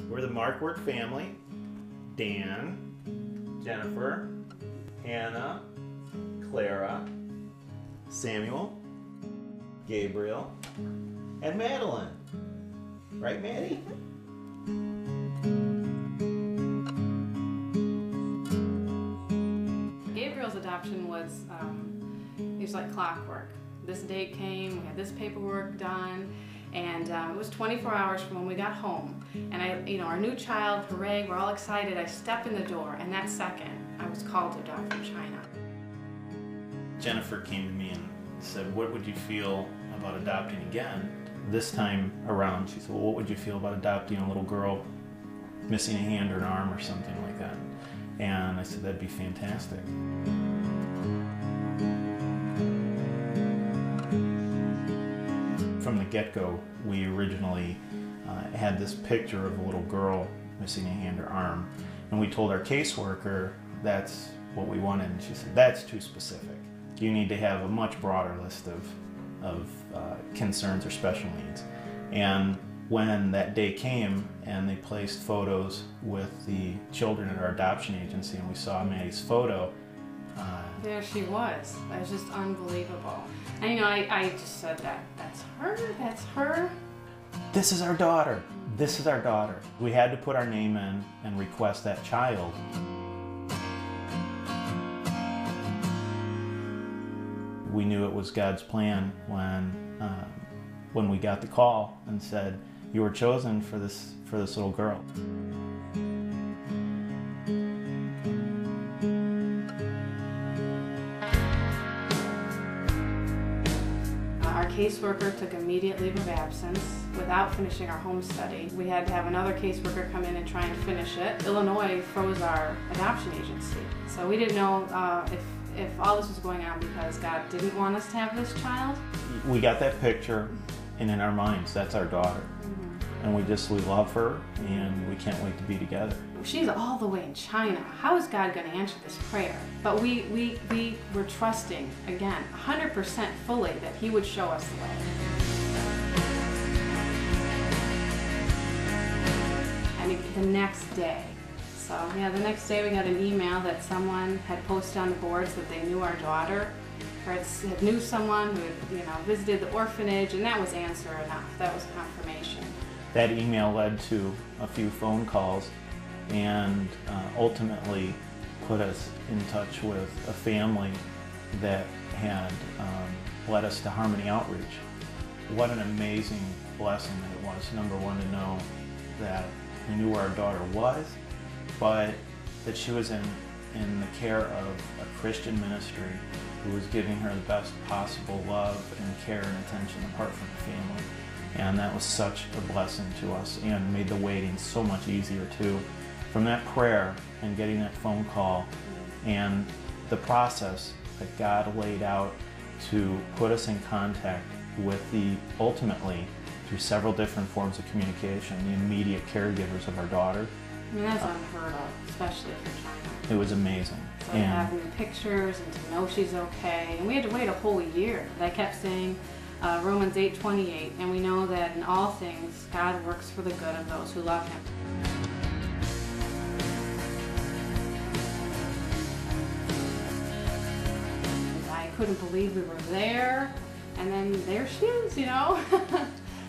We're the Markwart family. Dan, Jennifer, Hannah, Clara, Samuel, Gabriel, and Madeline. Right, Maddie? Gabriel's adoption was, it was like clockwork. This date came, we had this paperwork done, and it was 24 hours from when we got home. And our new child, hooray, we're all excited. I step in the door, and that second, I was called to adopt from China. Jennifer came to me and said, what would you feel about adopting again? This time around, she said, well, what would you feel about adopting a little girl missing a hand or an arm or something like that? And I said, that'd be fantastic. From the get-go, we originally had this picture of a little girl missing a hand or arm, and we told our caseworker that's what we wanted, and she said, that's too specific. You need to have a much broader list of concerns or special needs. And when that day came and they placed photos with the children at our adoption agency and we saw Maddie's photo, there she was. It was just unbelievable. And I just said that's her. This is our daughter. This is our daughter. We had to put our name in and request that child. We knew it was God's plan when we got the call and said, you were chosen for this little girl. Our caseworker took immediate leave of absence without finishing our home study. We had to have another caseworker come in and try and finish it. Illinois froze our adoption agency. So we didn't know if all this was going on because God didn't want us to have this child. We got that picture, and in our minds, that's our daughter. And we love her, and we can't wait to be together. She's all the way in China. How is God going to answer this prayer? But we were trusting, again, 100% fully that He would show us the way. And the next day, the next day we got an email that someone had posted on the boards that they knew our daughter, or had knew someone who had, visited the orphanage, and that was answer enough. That was confirmation. That email led to a few phone calls and ultimately put us in touch with a family that had led us to Harmony Outreach. What an amazing blessing that it was, number one, to know that we knew where our daughter was, but that she was in the care of a Christian ministry who was giving her the best possible love and care and attention apart from the family. And that was such a blessing to us and made the waiting so much easier too. From that prayer and getting that phone call and the process that God laid out to put us in contact with ultimately, through several different forms of communication, the immediate caregivers of our daughter. I mean, that's unheard of, especially for China. It was amazing. So to have new pictures and to know she's okay. And we had to wait a whole year. They kept saying Romans 8:28, and we know that in all things, God works for the good of those who love Him. I couldn't believe we were there, and then there she is,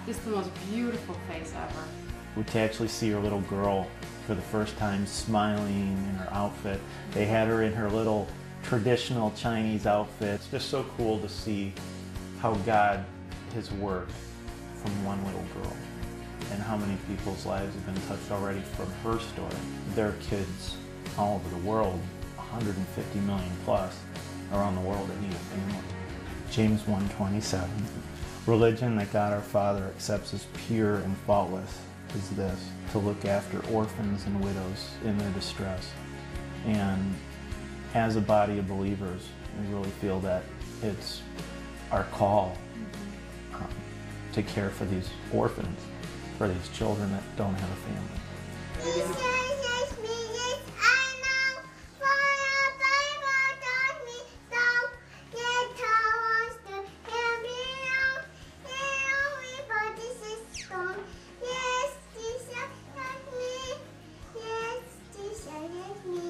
Just the most beautiful face ever. To actually see her little girl for the first time smiling in her outfit. They had her in her little traditional Chinese outfit. It's just so cool to see how God has worked from one little girl and how many people's lives have been touched already from her story. There are kids all over the world, 150 million plus around the world that need a family. James 1:27. Religion that God our Father accepts as pure and faultless is this, to look after orphans and widows in their distress. And as a body of believers, we really feel that it's our call to care for these orphans, for these children that don't have a family. Hi, Mia.